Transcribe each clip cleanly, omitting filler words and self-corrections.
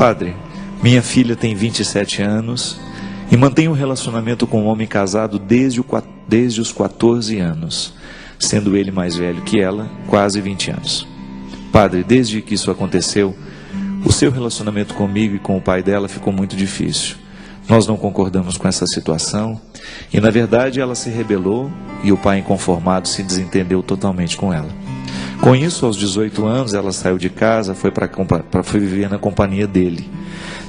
Padre, minha filha tem 27 anos e mantém um relacionamento com um homem casado desde os 14 anos, sendo ele mais velho que ela, quase 20 anos. Padre, desde que isso aconteceu, o seu relacionamento comigo e com o pai dela ficou muito difícil. Nós não concordamos com essa situação e, na verdade, ela se rebelou e o pai inconformado se desentendeu totalmente com ela. Com isso, aos 18 anos, ela saiu de casa, foi viver na companhia dele.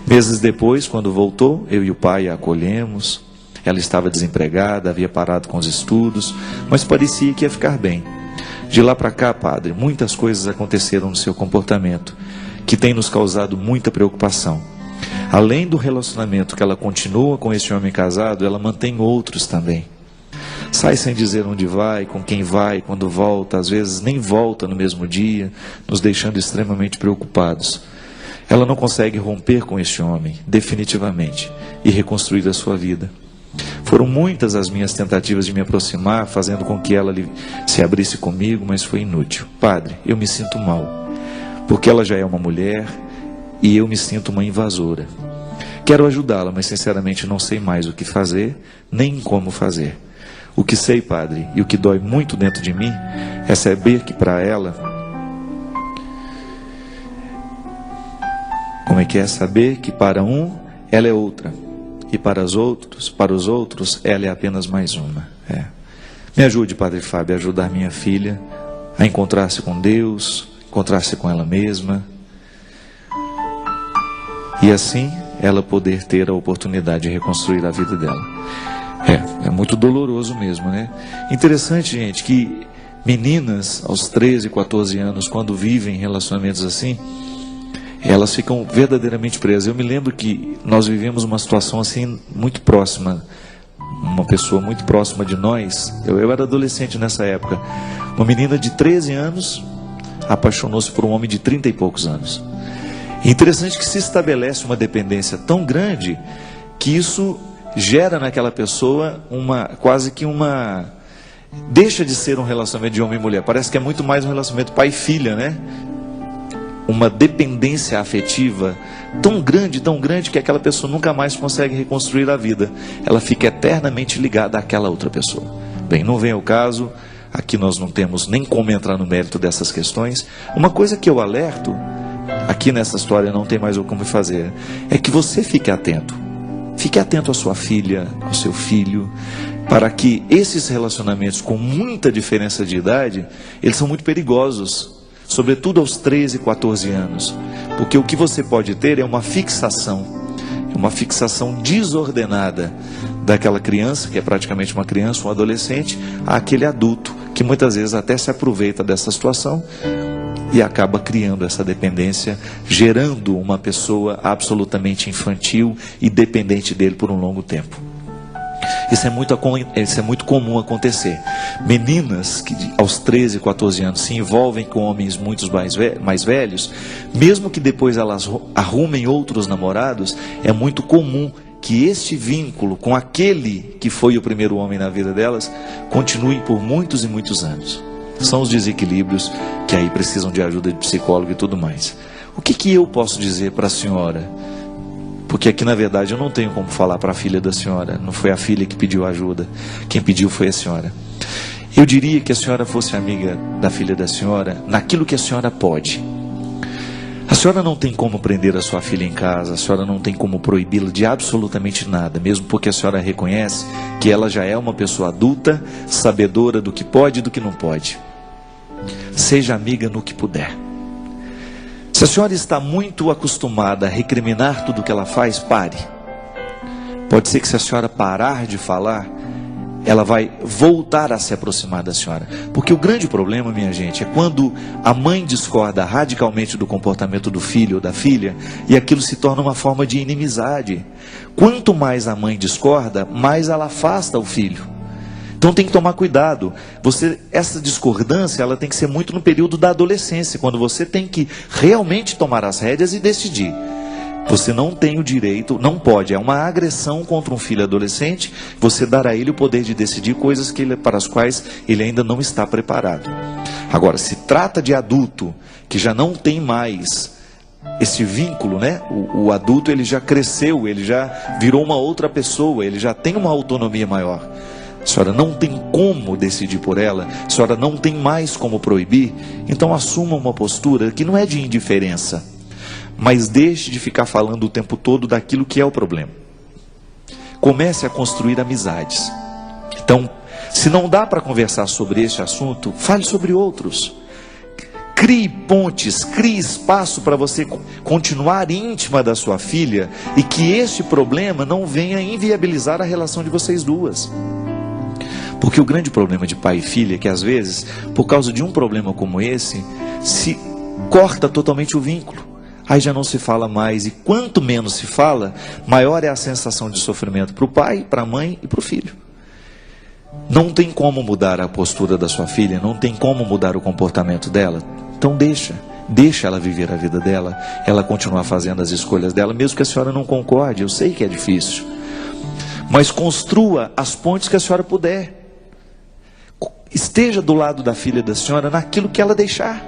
Meses depois, quando voltou, eu e o pai a acolhemos. Ela estava desempregada, havia parado com os estudos, mas parecia que ia ficar bem. De lá para cá, padre, muitas coisas aconteceram no seu comportamento, que tem nos causado muita preocupação. Além do relacionamento que ela continua com esse homem casado, ela mantém outros também. Sai sem dizer onde vai, com quem vai, quando volta, às vezes nem volta no mesmo dia, nos deixando extremamente preocupados. Ela não consegue romper com este homem, definitivamente, e reconstruir a sua vida. Foram muitas as minhas tentativas de me aproximar, fazendo com que ela se abrisse comigo, mas foi inútil. Padre, eu me sinto mal, porque ela já é uma mulher e eu me sinto uma invasora. Quero ajudá-la, mas sinceramente não sei mais o que fazer, nem como fazer. O que sei, padre, e o que dói muito dentro de mim, é saber que para ela... Como é que é? Saber que para um, ela é outra. E para os outros, ela é apenas mais uma. Me ajude, Padre Fábio, a ajudar minha filha a encontrar-se com Deus, encontrar-se com ela mesma. E assim, ela poder ter a oportunidade de reconstruir a vida dela. É muito doloroso mesmo, né? Interessante, gente, que meninas aos 13, 14 anos, quando vivem relacionamentos assim, elas ficam verdadeiramente presas. Eu me lembro que nós vivemos uma situação assim muito próxima, uma pessoa muito próxima de nós. Eu era adolescente nessa época. Uma menina de 13 anos apaixonou-se por um homem de 30 e poucos anos. É interessante que se estabelece uma dependência tão grande que isso gera naquela pessoa deixa de ser um relacionamento de homem e mulher. Parece que é muito mais um relacionamento pai e filha, né? Uma dependência afetiva tão grande que aquela pessoa nunca mais consegue reconstruir a vida. Ela fica eternamente ligada àquela outra pessoa. Bem, não vem ao caso, aqui nós não temos nem como entrar no mérito dessas questões. Uma coisa que eu alerto, aqui nessa história não tem mais o como fazer, é que você fique atento. Fique atento à sua filha, ao seu filho, para que esses relacionamentos com muita diferença de idade, eles são muito perigosos. Sobretudo aos 13, 14 anos. Porque o que você pode ter é uma fixação desordenada daquela criança, que é praticamente uma criança, um adolescente, àquele adulto, que muitas vezes até se aproveita dessa situação e acaba criando essa dependência, gerando uma pessoa absolutamente infantil e dependente dele por um longo tempo. Isso é muito comum acontecer. Meninas que aos 13, 14 anos se envolvem com homens muito mais velhos, mesmo que depois elas arrumem outros namorados, é muito comum que este vínculo com aquele que foi o primeiro homem na vida delas continue por muitos e muitos anos. São os desequilíbrios que aí precisam de ajuda de psicólogo e tudo mais. O que eu posso dizer para a senhora? Porque aqui na verdade eu não tenho como falar para a filha da senhora. Não foi a filha que pediu ajuda. Quem pediu foi a senhora. Eu diria que a senhora fosse amiga da filha da senhora naquilo que a senhora pode. A senhora não tem como prender a sua filha em casa. A senhora não tem como proibi-la de absolutamente nada. Mesmo porque a senhora reconhece que ela já é uma pessoa adulta, sabedora do que pode e do que não pode. Seja amiga no que puder. Se a senhora está muito acostumada a recriminar tudo o que ela faz, pare. Pode ser que se a senhora parar de falar, ela vai voltar a se aproximar da senhora. Porque o grande problema, minha gente, é quando a mãe discorda radicalmente do comportamento do filho ou da filha, e aquilo se torna uma forma de inimizade. Quanto mais a mãe discorda, mais ela afasta o filho. Então tem que tomar cuidado. Essa discordância, ela tem que ser muito no período da adolescência, quando você tem que realmente tomar as rédeas e decidir. Você não tem o direito, não pode, é uma agressão contra um filho adolescente, você dar a ele o poder de decidir coisas para as quais ele ainda não está preparado. Agora, se trata de adulto, que já não tem mais esse vínculo, né? O adulto, ele já cresceu, ele já virou uma outra pessoa, ele já tem uma autonomia maior. A senhora não tem como decidir por ela, a senhora não tem mais como proibir, então assuma uma postura que não é de indiferença, mas deixe de ficar falando o tempo todo daquilo que é o problema. Comece a construir amizades. Então, se não dá para conversar sobre este assunto, fale sobre outros. Crie pontes, crie espaço para você continuar íntima da sua filha e que este problema não venha inviabilizar a relação de vocês duas. Porque o grande problema de pai e filha é que às vezes, por causa de um problema como esse, se corta totalmente o vínculo. Aí já não se fala mais, e quanto menos se fala, maior é a sensação de sofrimento para o pai, para a mãe e para o filho. Não tem como mudar a postura da sua filha, não tem como mudar o comportamento dela. Então deixa ela viver a vida dela, ela continuar fazendo as escolhas dela, mesmo que a senhora não concorde, eu sei que é difícil. Mas construa as pontes que a senhora puder. Esteja do lado da filha da senhora naquilo que ela deixar.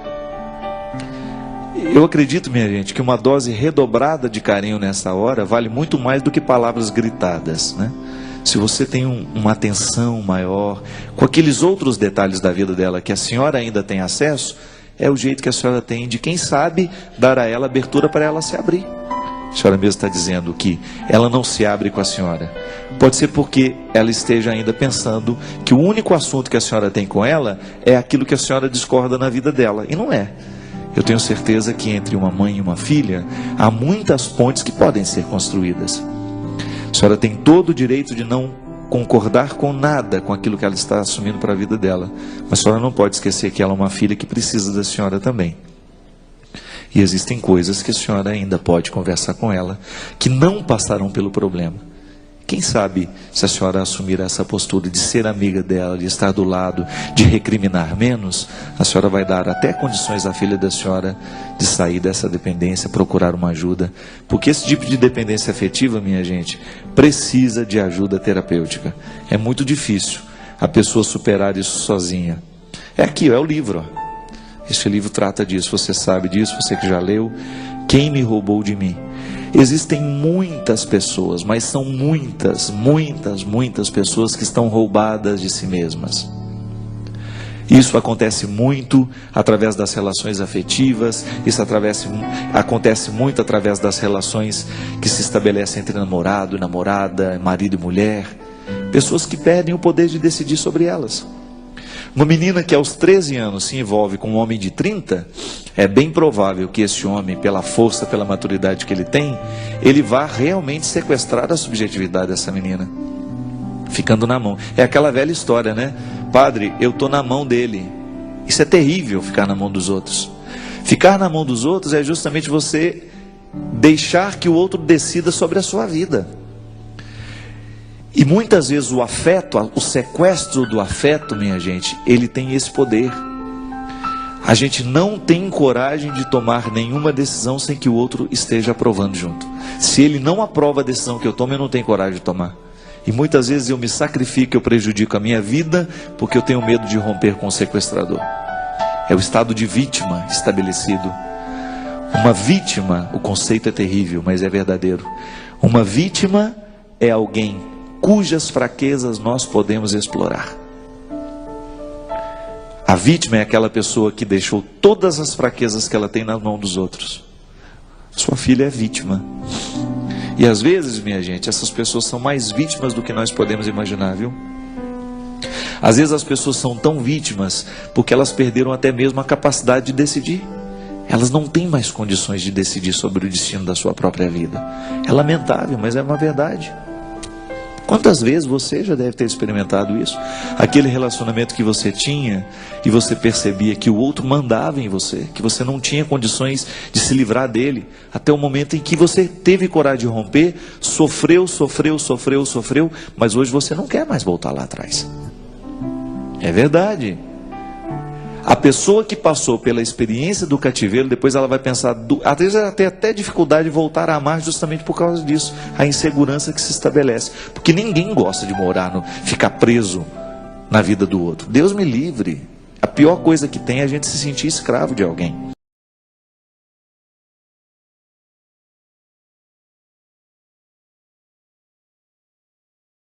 Eu acredito, minha gente, que uma dose redobrada de carinho nessa hora vale muito mais do que palavras gritadas, né? Se você tem uma atenção maior, com aqueles outros detalhes da vida dela que a senhora ainda tem acesso, é o jeito que a senhora tem de, quem sabe, dar a ela abertura para ela se abrir. A senhora mesmo está dizendo que ela não se abre com a senhora. Pode ser porque ela esteja ainda pensando que o único assunto que a senhora tem com ela é aquilo que a senhora discorda na vida dela. E não é. Eu tenho certeza que entre uma mãe e uma filha, há muitas pontes que podem ser construídas. A senhora tem todo o direito de não concordar com nada com aquilo que ela está assumindo para a vida dela. Mas a senhora não pode esquecer que ela é uma filha que precisa da senhora também. E existem coisas que a senhora ainda pode conversar com ela, que não passarão pelo problema. Quem sabe, se a senhora assumir essa postura de ser amiga dela, de estar do lado, de recriminar menos, a senhora vai dar até condições à filha da senhora de sair dessa dependência, procurar uma ajuda. Porque esse tipo de dependência afetiva, minha gente, precisa de ajuda terapêutica. É muito difícil a pessoa superar isso sozinha. É aqui, é o livro, ó. Este livro trata disso, você sabe disso, você que já leu. Quem me roubou de mim? Existem muitas pessoas, mas são muitas pessoas que estão roubadas de si mesmas. Isso acontece muito através das relações afetivas, isso acontece muito através das relações que se estabelecem entre namorado e namorada, marido e mulher. Pessoas que perdem o poder de decidir sobre elas. Uma menina que aos 13 anos se envolve com um homem de 30, é bem provável que esse homem, pela força, pela maturidade que ele tem, ele vá realmente sequestrar a subjetividade dessa menina, ficando na mão. É aquela velha história, né? Padre, eu estou na mão dele. Isso é terrível, ficar na mão dos outros. Ficar na mão dos outros é justamente você deixar que o outro decida sobre a sua vida. E muitas vezes o afeto, o sequestro do afeto, minha gente, ele tem esse poder. A gente não tem coragem de tomar nenhuma decisão sem que o outro esteja aprovando junto. Se ele não aprova a decisão que eu tomo, eu não tenho coragem de tomar. E muitas vezes eu me sacrifico, eu prejudico a minha vida, porque eu tenho medo de romper com o sequestrador. É o estado de vítima estabelecido. Uma vítima, o conceito é terrível, mas é verdadeiro. Uma vítima é alguém cujas fraquezas nós podemos explorar. A vítima é aquela pessoa que deixou todas as fraquezas que ela tem na mão dos outros. Sua filha é vítima. E às vezes, minha gente, essas pessoas são mais vítimas do que nós podemos imaginar, viu? Às vezes as pessoas são tão vítimas porque elas perderam até mesmo a capacidade de decidir. Elas não têm mais condições de decidir sobre o destino da sua própria vida. É lamentável, mas é uma verdade. Quantas vezes você já deve ter experimentado isso? Aquele relacionamento que você tinha e você percebia que o outro mandava em você, que você não tinha condições de se livrar dele, até o momento em que você teve coragem de romper, sofreu, mas hoje você não quer mais voltar lá atrás. É verdade. A pessoa que passou pela experiência do cativeiro, depois ela vai pensar, às vezes ela tem até dificuldade de voltar a amar justamente por causa disso, a insegurança que se estabelece, porque ninguém gosta de ficar preso na vida do outro. Deus me livre. A pior coisa que tem é a gente se sentir escravo de alguém.